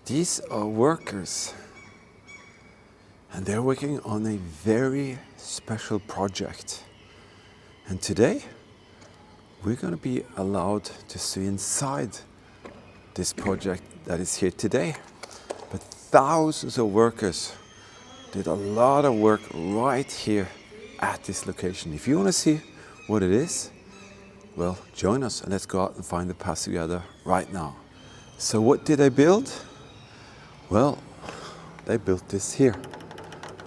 These are workers, and they're working on a very special project. And today, we're going to be allowed to see inside this project that is here today. But thousands of workers did a lot of work right here at this location. If you want to see what it is, well, join us and let's go out and find the path together right now. So what did they build? Well, they built this here.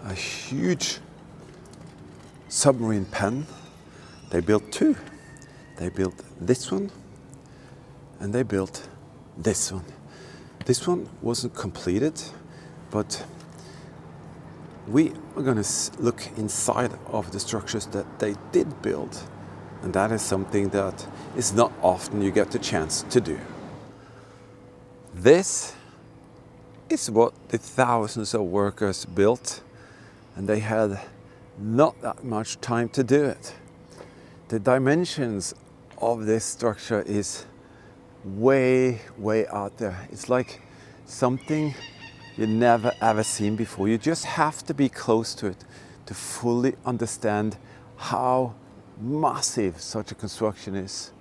A huge submarine pen. They built two. They built this one and they built this one. This one wasn't completed, but we are going to look inside of the structures that they did build. And that is something that is not often you get the chance to do. This is what the thousands of workers built, and they had not that much time to do it. The dimensions of this structure is way out there. It's like something you never ever seen before. You just have to be close to it to fully understand how massive such a construction is.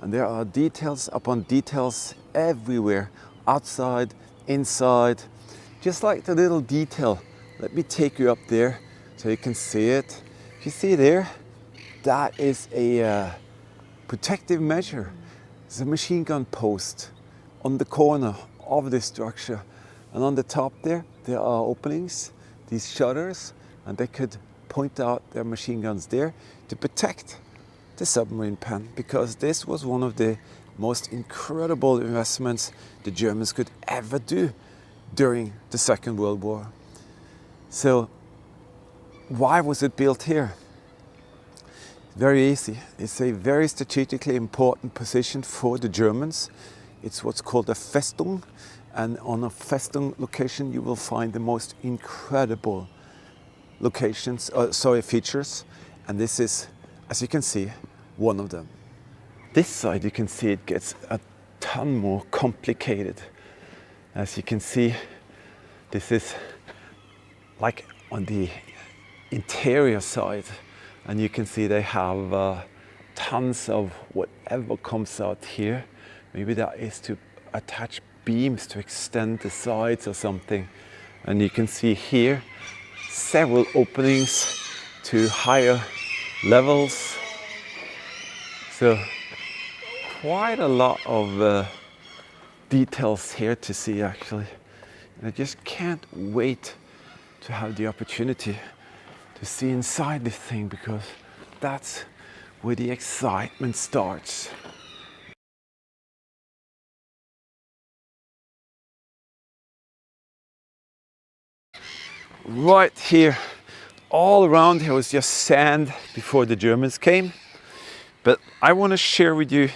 And there are details upon details everywhere, outside, inside, just like the little detail. Let me take you up there so you can see it. You see there, that is a protective measure. It's a machine gun post on the corner of this structure. And on the top there are openings, these shutters, and they could point out their machine guns there to protect the submarine pen, because this was one of the most incredible investments the Germans could ever do during the Second World War. So why was it built here? Very easy. It's a very strategically important position for the Germans. It's what's called a Festung, and on a Festung location you will find the most incredible features, and this is, as you can see, one of them. This side you can see it gets a ton more complicated. As you can see, this is like on the interior side, and you can see they have tons of whatever comes out here. Maybe that is to attach beams to extend the sides or something. And you can see here several openings to higher levels. So quite a lot of details here to see actually. And I just can't wait to have the opportunity to see inside this thing, because that's where the excitement starts. Right here, all around here was just sand before the Germans came. But I want to share with you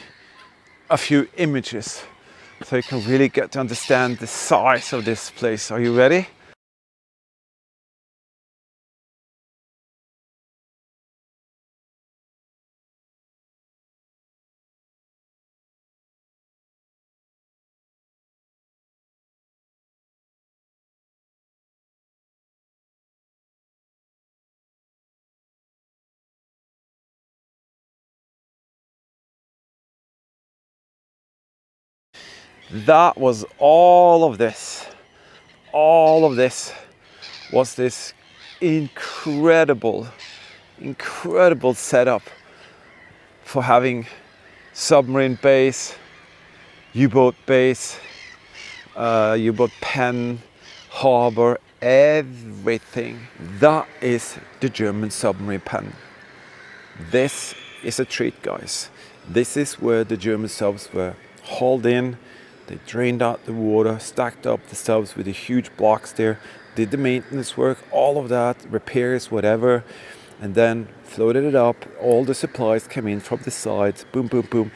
a few images so you can really get to understand the size of this place. Are you ready? That was all of this. All of this was this incredible setup for having submarine base, U-boat base, U-boat pen, harbor, everything. That is the German submarine pen. This is a treat, guys. This is where the German subs were hauled in. They drained out the water, stacked up the subs with the huge blocks there, did the maintenance work, all of that, repairs, whatever, and then floated it up. All the supplies came in from the sides, boom, boom, boom,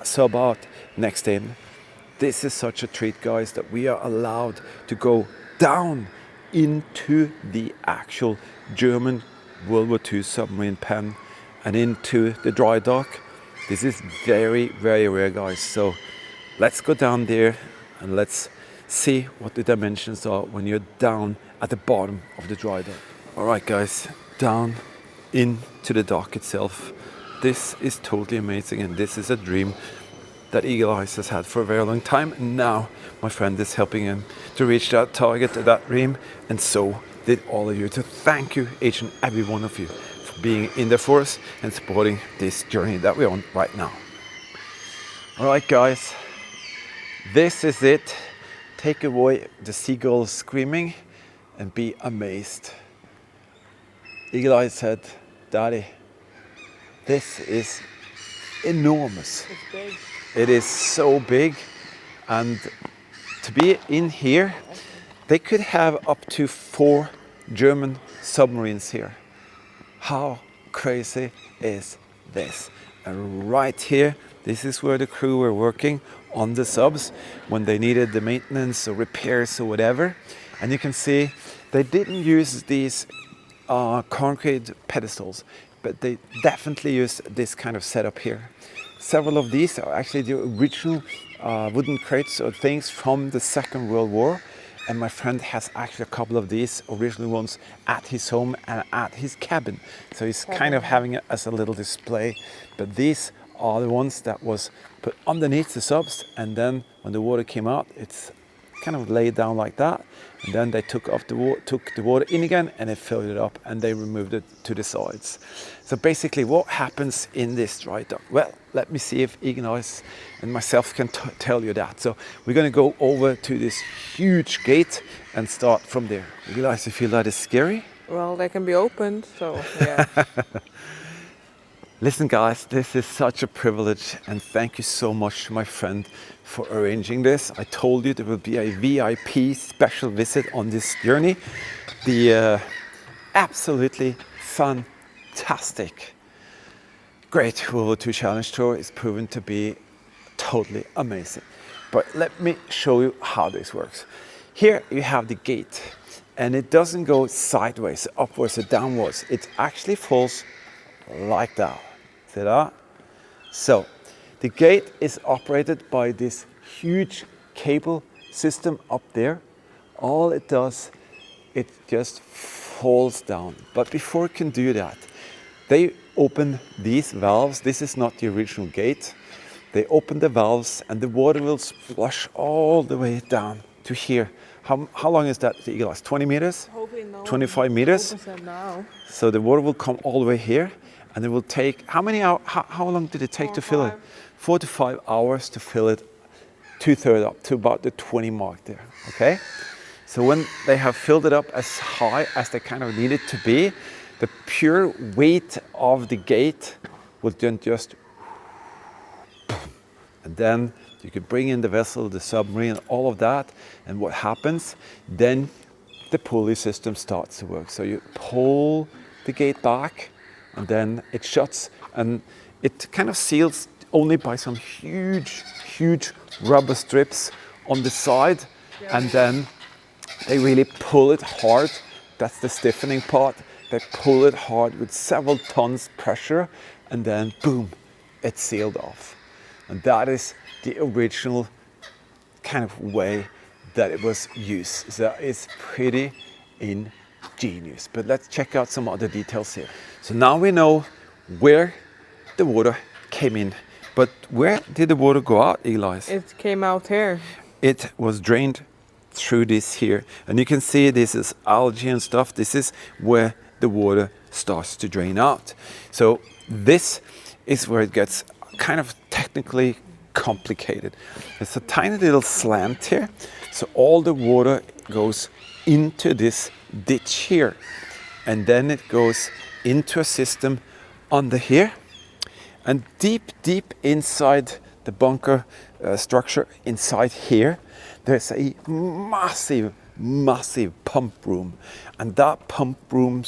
sub out, next in. This is such a treat, guys, that we are allowed to go down into the actual German World War II submarine pen and into the dry dock. This is very, very rare, guys. So let's go down there and let's see what the dimensions are when you're down at the bottom of the dry dock. All right, guys, down into the dock itself. This is totally amazing, and this is a dream that Eagle Eyes has had for a very long time. And now my friend is helping him to reach that target, that dream, and so did all of you. To thank you, each and every one of you, for being in there for us and supporting this journey that we're on right now. All right, guys, this is it. Take away the seagulls screaming and be amazed. Eagle Eye said, "Daddy, this is enormous." It's big. It is so big, and to be in here, they could have up to 4 German submarines here. How crazy is this? And right here, this is where the crew were working on the subs when they needed the maintenance or repairs or whatever. And you can see they didn't use these concrete pedestals, but they definitely used this kind of setup here. Several of these are actually the original wooden crates or things from the Second World War. And my friend has actually a couple of these original ones at his home and at his cabin. So he's kind of having it as a little display. But these are the ones that was put underneath the subs, and then when the water came out, it's kind of laid down like that, and then they took the water in again, and they filled it up, and they removed it to the sides. So basically, what happens in this dry dock? Well, let me see if Eagle Eyes and myself can tell you that. So we're going to go over to this huge gate and start from there. Eagle Eyes, you feel that is scary? Well, they can be opened, so yeah. Listen, guys, this is such a privilege, and thank you so much to my friend for arranging this. I told you there will be a VIP special visit on this journey. The absolutely fantastic Great World War II Challenge Tour is proven to be totally amazing. But let me show you how this works. Here you have the gate, and it doesn't go sideways, upwards or downwards. It actually falls like that. See that? So the gate is operated by this huge cable system up there. All it does, it just falls down. But before it can do that, they open these valves. This is not the original gate. They open the valves, and the water will splush all the way down to here. How long is that, the Eagle Eyes? 20 meters? Hopefully no. 25 meters? Now. So the water will come all the way here, and it will take, how many hours, how long did it take to fill it? 4 to 5 hours to fill it, 2/3 up to about the 20 mark there, okay? So when they have filled it up as high as they kind of need it to be, the pure weight of the gate will then just, and then you can bring in the vessel, the submarine, all of that, and what happens, then the pulley system starts to work. So you pull the gate back, and then it shuts, and it kind of seals only by some huge rubber strips on the side, and then they really pull it hard. That's the stiffening part. They pull it hard with several tons pressure, and then boom, it's sealed off. And that is the original kind of way that it was used. So it's pretty ingenious. But let's check out some other details here. So now we know where the water came in. But where did the water go out, Eagle Eyes? It came out here. It was drained through this here. And you can see this is algae and stuff. This is where the water starts to drain out. So this is where it gets kind of technically complicated. There's a tiny little slant here. So all the water goes into this ditch here. And then it goes into a system under here. And deep inside the bunker structure, inside here, there's a massive pump room. And that pump room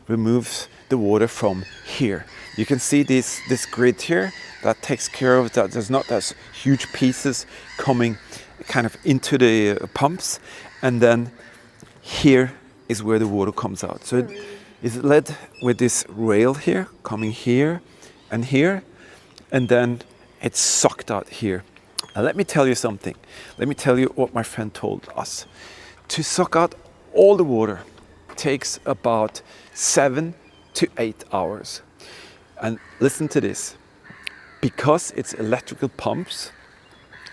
removes the water from here. You can see this grid here that takes care of that. There's not those huge pieces coming kind of into the pumps. And then here is where the water comes out. So it is led with this rail here, coming here and here, and then it's sucked out here Now let me tell you something. Let me tell you what my friend told us. To suck out all the water takes about 7 to 8 hours. And listen to this. Because it's electrical pumps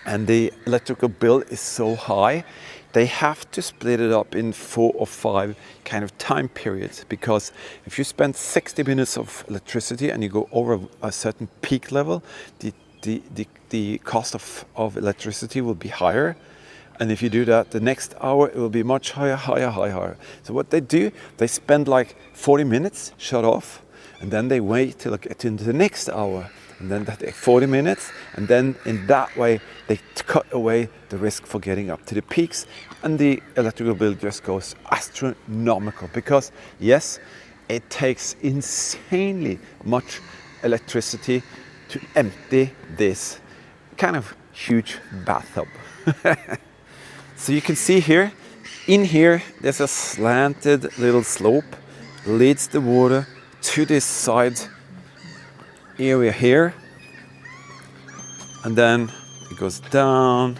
and the electrical bill is so high, they have to split it up in 4 or 5 kind of time periods, because if you spend 60 minutes of electricity and you go over a certain peak level, the cost of electricity will be higher. And if you do that the next hour, it will be much higher. So what they do, they spend like 40 minutes shut off, and then they wait till it gets into the next hour. And then that 40 minutes, and then in that way they cut away the risk for getting up to the peaks, and the electrical bill just goes astronomical, because yes, it takes insanely much electricity to empty this kind of huge bathtub. So you can see here, in here there's a slanted little slope, leads the water to this side area here, and then it goes down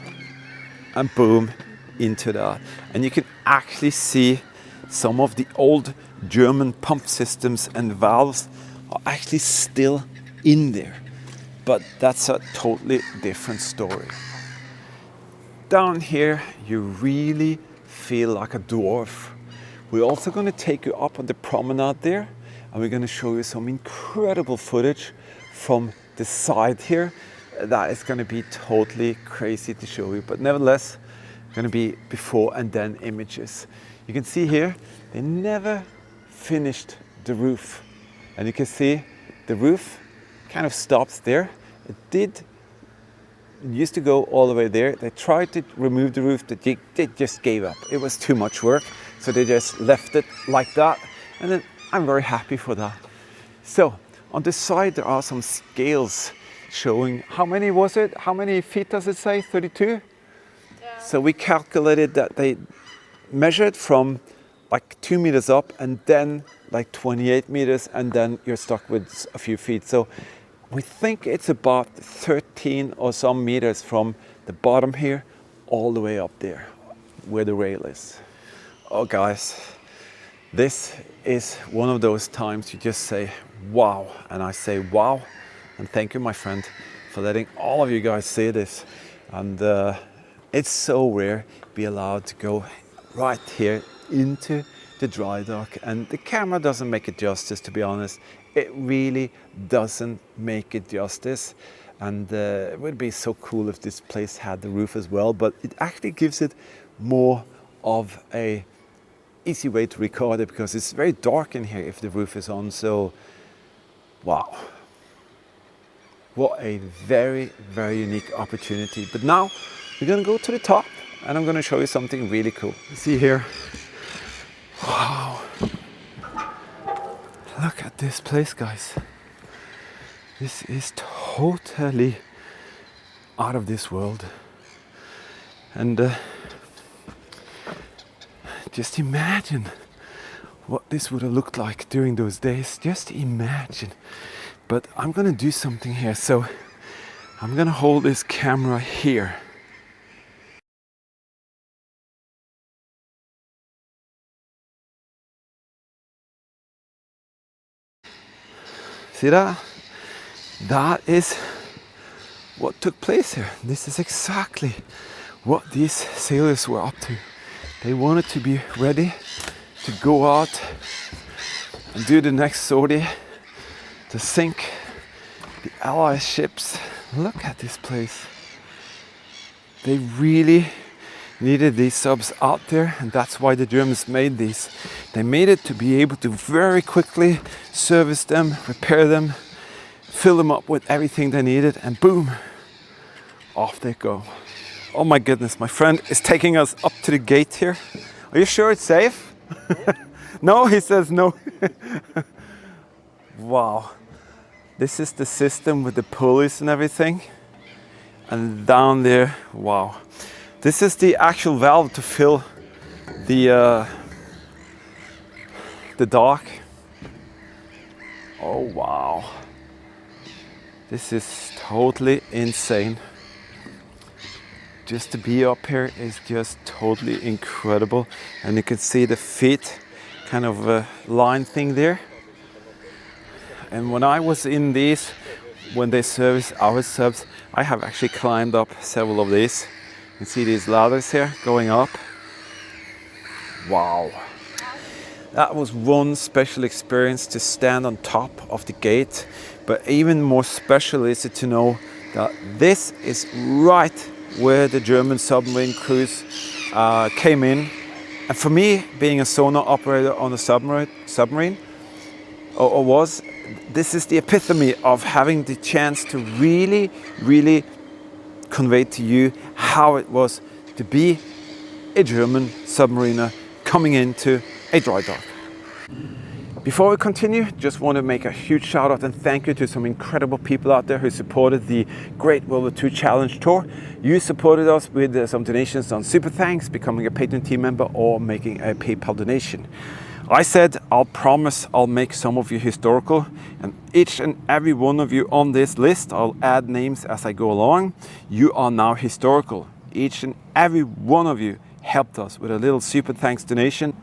and boom into that. And you can actually see some of the old German pump systems and valves are actually still in there, but that's a totally different story. Down here you really feel like a dwarf. We're also going to take you up on the promenade there, and we're going to show you some incredible footage from the side here. That is going to be totally crazy to show you, but nevertheless going to be before and then images. You can see here they never finished the roof, and you can see the roof kind of stops there. It used to go all the way there. They tried to remove the roof, they just gave up. It was too much work, so they just left it like that, and then I'm very happy for that. So on the side there are some scales showing, how many was it? How many feet does it say? 32? Yeah. So we calculated that they measured from like 2 meters up and then like 28 meters, and then you're stuck with a few feet. So we think it's about 13 or some meters from the bottom here all the way up there where the rail is. Oh guys, this is one of those times you just say wow, and I say wow, and thank you my friend for letting all of you guys see this. And it's so rare to be allowed to go right here into the dry dock, and the camera doesn't make it justice, to be honest. It really doesn't make it justice, and it would be so cool if this place had the roof as well, but it actually gives it more of a easy way to record it, because it's very dark in here if the roof is on. So wow, what a very, very unique opportunity. But now we're gonna go to the top and I'm gonna show you something really cool. You see here, wow, look at this place, guys. This is totally out of this world. And just imagine what this would have looked like during those days. Just imagine. But I'm gonna do something here. So I'm gonna hold this camera here. See that? That is what took place here. This is exactly what these sailors were up to. They wanted to be ready to go out and do the next sortie, to sink the Allies ships. Look at this place. They really needed these subs out there, and that's why the Germans made these. They made it to be able to very quickly service them, repair them, fill them up with everything they needed, and boom, off they go. Oh my goodness, my friend is taking us up to the gate here. Are you sure it's safe? No, he says no. Wow. This is the system with the pulleys and everything. And down there, wow. This is the actual valve to fill the dock. Oh wow. This is totally insane. just to be up here is just totally incredible. And you can see the feet kind of line thing there. And when I was in these, when they service our subs, I have actually climbed up several of these. You can see these ladders here going up. Wow. That was one special experience, to stand on top of the gate. But even more special is it to know that this is right where the German submarine crews came in. And for me, being a sonar operator on a submarine, this is the epitome of having the chance to really, really convey to you how it was to be a German submariner coming into a dry dock. Before we continue, just want to make a huge shout out and thank you to some incredible people out there who supported the Great World War II Challenge Tour. You supported us with some donations on Super Thanks, becoming a Patreon team member, or making a PayPal donation. I said I'll promise I'll make some of you historical, and each and every one of you on this list, I'll add names as I go along. You are now historical. Each and every one of you helped us with a little Super Thanks donation.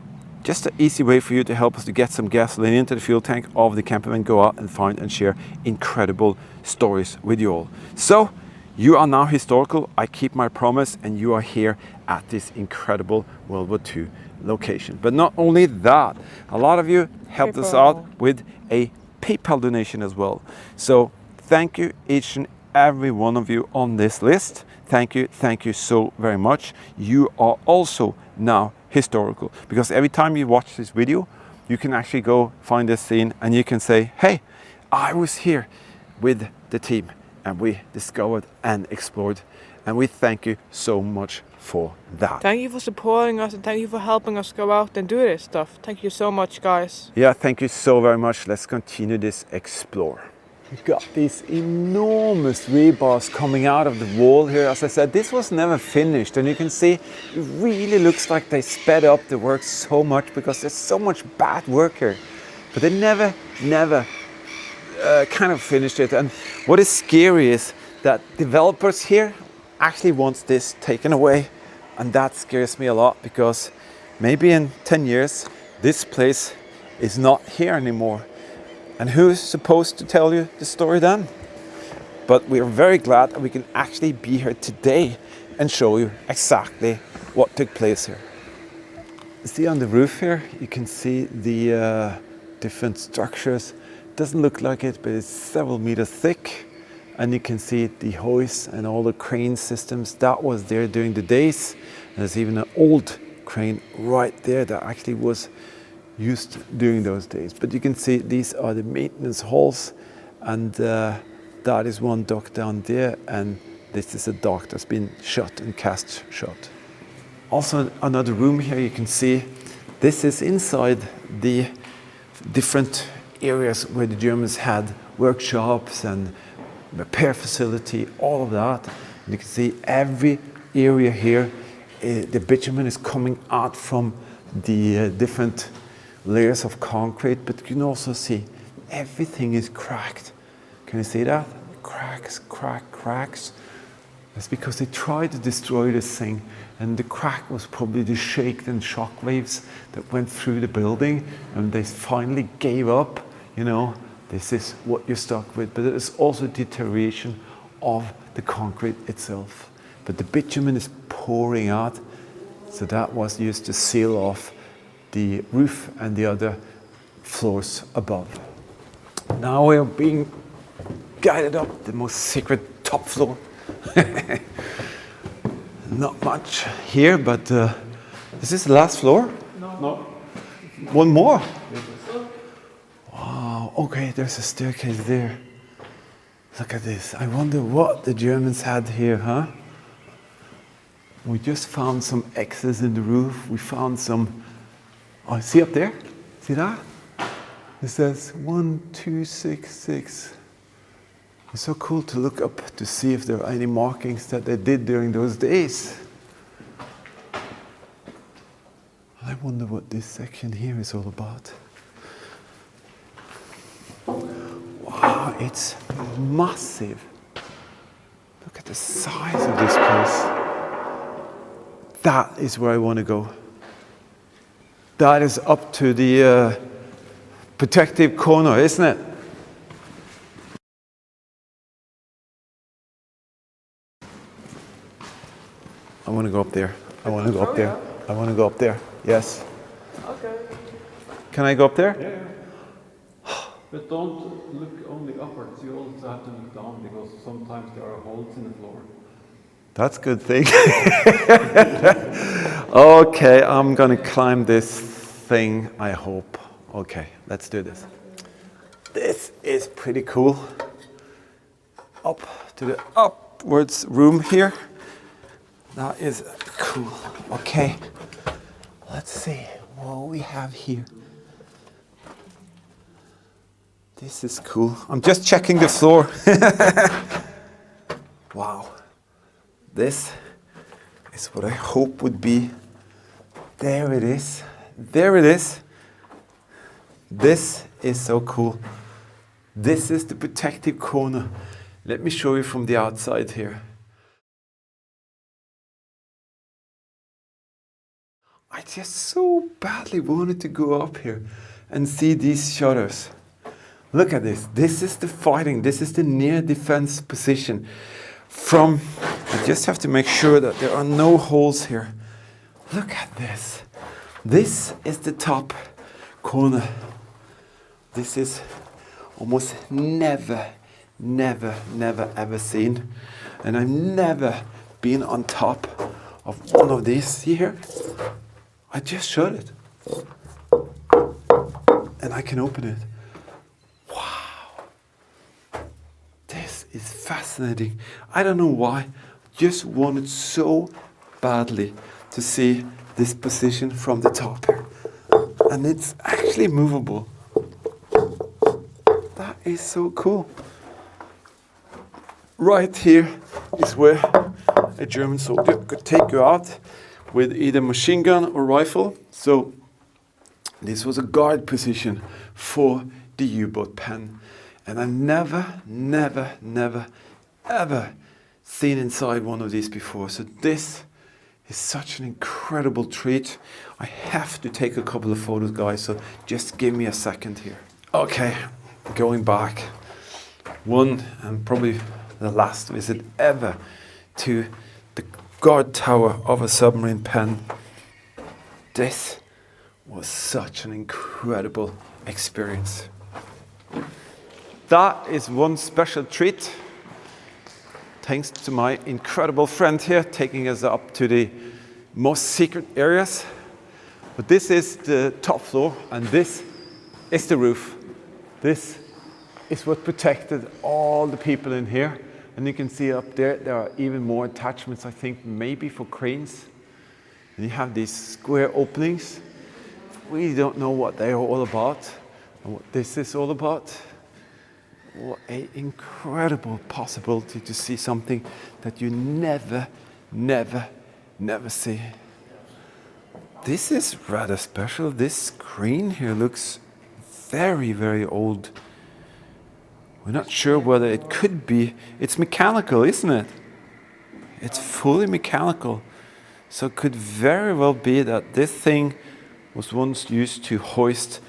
Just an easy way for you to help us to get some gasoline into the fuel tank of the camper and go out and find and share incredible stories with you all. So you are now historical. I keep my promise, and you are here at this incredible World War II location. But not only that, a lot of you helped us out with a PayPal donation as well. So thank you, each and every one of you on this list. Thank you so very much. You are also now historical, because every time you watch this video, you can actually go find this scene and you can say, hey, I was here with the team and we discovered and explored, and we thank you so much for that. Thank you for supporting us, and thank you for helping us go out and do this stuff. Thank you so much, guys. Yeah, thank you so very much. Let's continue this explore. We've got these enormous rebars coming out of the wall here. As I said, this was never finished, and you can see it really looks like they sped up the work so much because there's so much bad work here. But they never kind of finished it. And what is scary is that developers here actually want this taken away, and that scares me a lot, because maybe in 10 years this place is not here anymore. And who's supposed to tell you the story then? But we are very glad that we can actually be here today and show you exactly what took place here. See, on the roof here, you can see the different structures. Doesn't look like it, but it's several meters thick. And you can see the hoists and all the crane systems that was there during the days. And there's even an old crane right there that actually was used during those days. But you can see these are the maintenance halls, and that is one dock down there, and this is a dock that's been shut and cast shut. Also another room here, you can see this is inside the different areas where the Germans had workshops and repair facility, all of that. And you can see every area here, the bitumen is coming out from the different layers of concrete, but you can also see everything is cracked. Can you see that? Cracks. That's because they tried to destroy this thing, and the crack was probably the shake and shock waves that went through the building, and they finally gave up. You know, this is what you're stuck with. But it is also deterioration of the concrete itself. But the bitumen is pouring out, so that was used to seal off the roof and the other floors above. Now we are being guided up the most secret top floor. Not much here, but is this the last floor? No. One more? Wow, okay, there's a staircase there. Look at this. I wonder what the Germans had here, huh? We just found some X's in the roof. We found some. Oh, see up there? See that? It says 1266. It's so cool to look up to see if there are any markings that they did during those days. I wonder what this section here is all about. Wow, it's massive. Look at the size of this place. That is where I want to go. That is up to the protective corner, isn't it? I want to go up there. I want to go up there. I want to go up there. Yes. Okay. Can I go up there? Yeah. But don't look only upwards, you also have to look down because sometimes there are holes in the floor. That's a good thing. Okay, I'm gonna climb this thing, I hope. Okay, let's do this. This is pretty cool. Up to the upwards room here. That is cool. Okay, let's see what we have here. This is cool. I'm just checking the floor. Wow. This is what I hope would be. There it is. There it is. This is so cool. This is the protective corner. Let me show you from the outside here. I just so badly wanted to go up here and see these shutters. Look at this. This is the fighting. This is the near defense position. I just have to make sure that there are no holes here. Look at this. This is the top corner. This is almost never ever seen. And I've never been on top of one of these. See here? I just shut it. And I can open it. This is fascinating. I don't know why. Just wanted so badly to see this position from the top. And it's actually movable. That is so cool. Right here is where a German soldier could take you out with either machine gun or rifle. So this was a guard position for the U-boat pen. And I've never, ever seen inside one of these before. So this is such an incredible treat. I have to take a couple of photos, guys, so just give me a second here. Okay, going back. One and probably the last visit ever to the guard tower of a submarine pen. This was such an incredible experience. That is one special treat. Thanks to my incredible friend here, taking us up to the most secret areas. But this is the top floor, and this is the roof. This is what protected all the people in here. And you can see up there, there are even more attachments, I think, maybe for cranes. And you have these square openings. We don't know what they're all about, and what this is all about. What an incredible possibility to see something that you never see. This is rather special. This screen here looks very old. We're not sure whether it could be. It's mechanical, isn't it? It's fully mechanical. So it could very well be that this thing was once used to hoist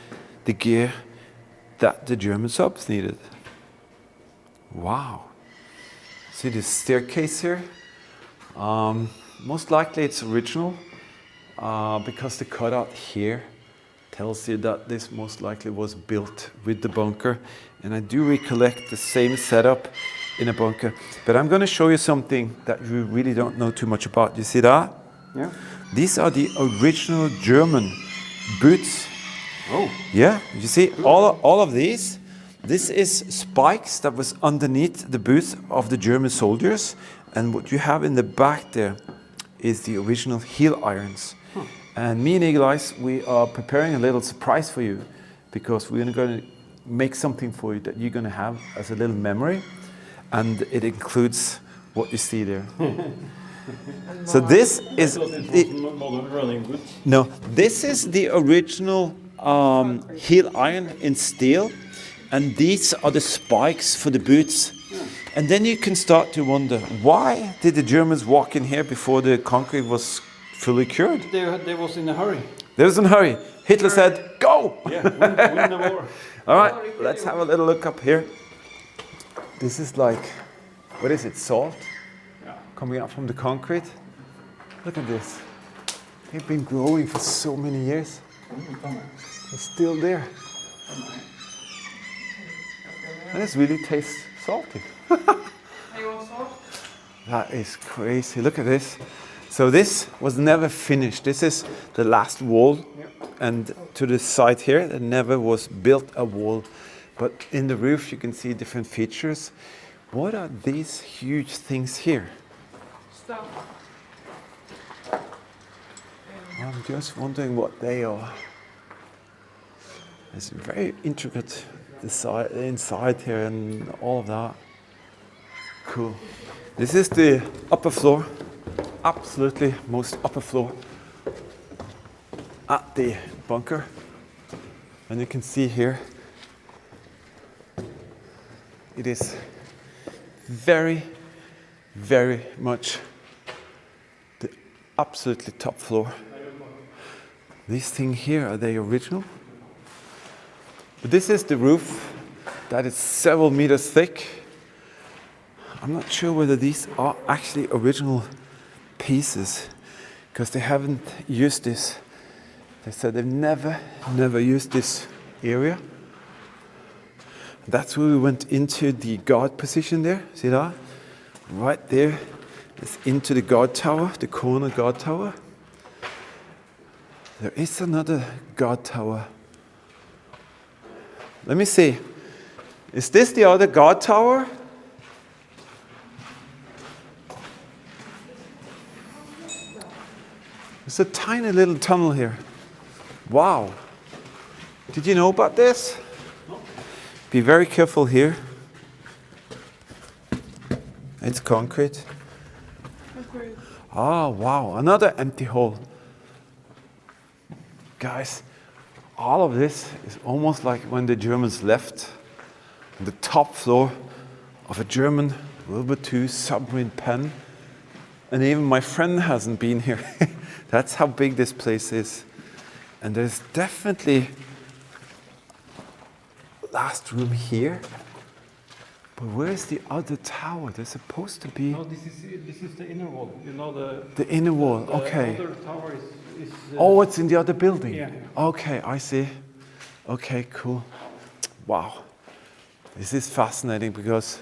the gear that the German subs needed. Wow. See this staircase here? Most likely it's original because the cutout here tells you that this most likely was built with the bunker. And I do recollect the same setup in a bunker. But I'm going to show you something that you really don't know too much about. You see that? Yeah. These are the original German boots. Oh. Yeah, you see all of these. This is spikes that was underneath the boots of the German soldiers, and what you have in the back there is the original heel irons. And me and Eagle Eyes, we are preparing a little surprise for you, because we're going to make something for you that you're going to have as a little memory, and it includes what you see there. So this is this is the original heel iron in steel. And these are the spikes for the boots. And then you can start to wonder, why did the Germans walk in here before the concrete was fully cured. They was in a hurry. There was a hurry. Hitler said, go! Yeah, win the war. All right, let's have a little look up here. This is like, what is it, salt? Yeah. Coming up from the concrete. Look at this. They've been growing for so many years. They're still there. And this really tastes salty. That is crazy. Look at this. So this was never finished. This is the last wall. And to the side here, there never was built a wall. But in the roof, you can see different features. What are these huge things here? Stuff. I'm just wondering what they are. It's very intricate, the inside here and all of that. Cool. This is the upper floor, absolutely most upper floor at the bunker. And you can see here, it is very, very much the absolutely top floor. These things here, are they original? But this is the roof that is several meters thick. I'm not sure whether these are actually original pieces because they haven't used this. They said they've never used this area. That's where we went into the guard position there. See that? Right there is into the guard tower, the corner guard tower. There is another guard tower. Let me see. Is this the other guard tower? There's a tiny little tunnel here. Wow. Did you know about this? Be very careful here. It's concrete. Oh, wow. Another empty hole. Guys, all of this is almost like when the Germans left the top floor of a German World War II submarine pen. And even my friend hasn't been here. That's how big this place is. And there's definitely last room here. But where's the other tower? There's supposed to be... No, this is the inner wall. You know the inner wall, okay. The other tower is oh, it's in the other building? Yeah. Okay, I see. Okay, cool. Wow. This is fascinating because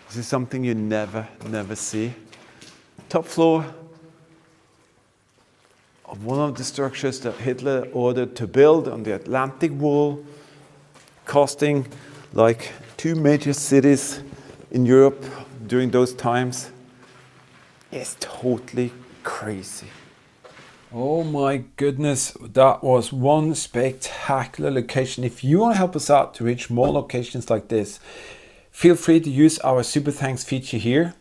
this is something you never see. Top floor of one of the structures that Hitler ordered to build on the Atlantic Wall, costing like 2 major cities in Europe during those times. It's totally crazy. Oh my goodness, that was one spectacular location. If you want to help us out to reach more locations like this, feel free to use our Super Thanks feature here.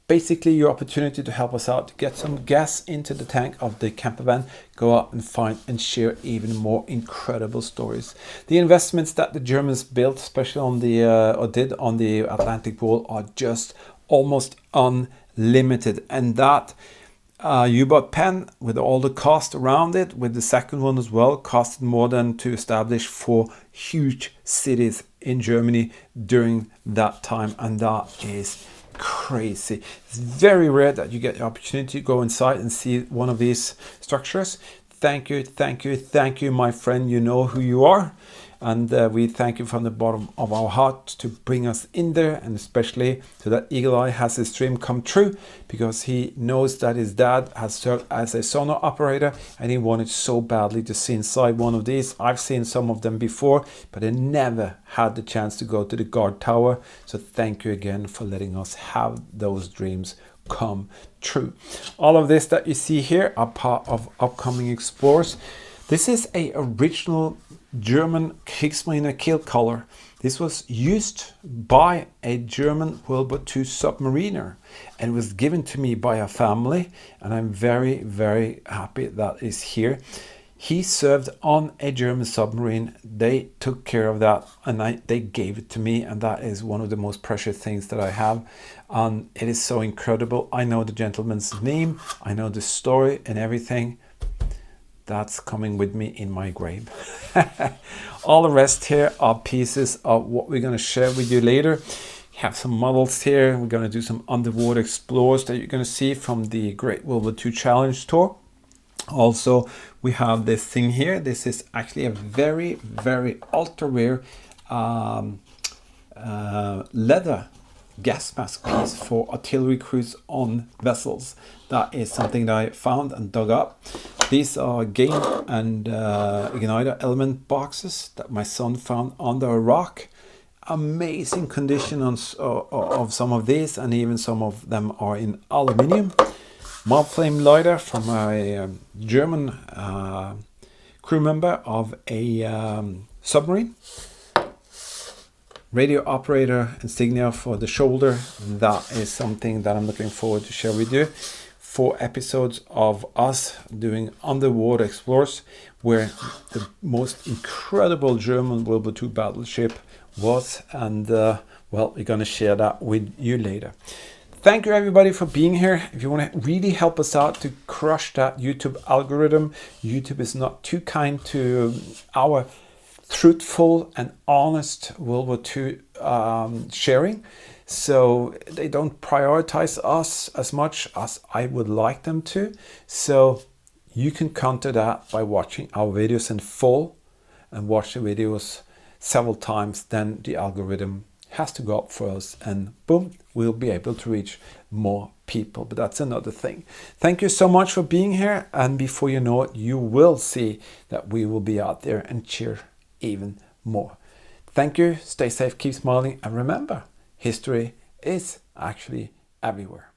Basically your opportunity to help us out to get some gas into the tank of the camper van, go out and find and share even more incredible stories. The investments that the Germans built, especially on the or did on the Atlantic Wall, are just almost unlimited. And that U-boat pen, with all the cost around it, with the second one as well, costed more than to establish 4 huge cities in Germany during that time. And that is crazy. It's very rare that you get the opportunity to go inside and see one of these structures. Thank you, my friend. You know who you are. And we thank you from the bottom of our heart to bring us in there, and especially so that Eagle Eye has his dream come true, because he knows that his dad has served as a sonar operator and he wanted so badly to see inside one of these. I've seen some of them before, but I never had the chance to go to the guard tower. So thank you again for letting us have those dreams come true. All of this that you see here are part of upcoming explorers. This is a original German Kriegsmarine kill color. This was used by a German World War II submariner and was given to me by a family, and I'm very happy that is here. He served on a German submarine. They took care of that, and they gave it to me, and that is one of the most precious things that I have. And it is so incredible. I know the gentleman's name, I know the story and everything. That's coming with me in my grave. All the rest here are pieces of what we're going to share with you later. Have some models here. We're going to do some underwater explorers that you're going to see from the Great World War II Challenge Tour. Also, we have this thing here. This is actually a very, very ultra rare leather gas mask piece for artillery crews on vessels. That is something that I found and dug up. These are gain and igniter element boxes that my son found under a rock. Amazing condition of some of these, and even some of them are in aluminium. Mob flame lighter from a German crew member of a submarine. Radio operator insignia for the shoulder. That is something that I'm looking forward to share with you. 4 episodes of us doing underwater explorers, where the most incredible German World War II battleship was, and well, we're going to share that with you later. Thank you everybody for being here. If you want to really help us out to crush that YouTube algorithm, YouTube is not too kind to our truthful and honest World War II sharing. So they don't prioritize us as much as I would like them to. So you can counter that by watching our videos in full and watch the videos several times. Then the algorithm has to go up for us, and boom, we'll be able to reach more people. But that's another thing. Thank you so much for being here. And before you know it, you will see that we will be out there and cheer even more. Thank you. Stay safe, keep smiling, and remember, history is actually everywhere.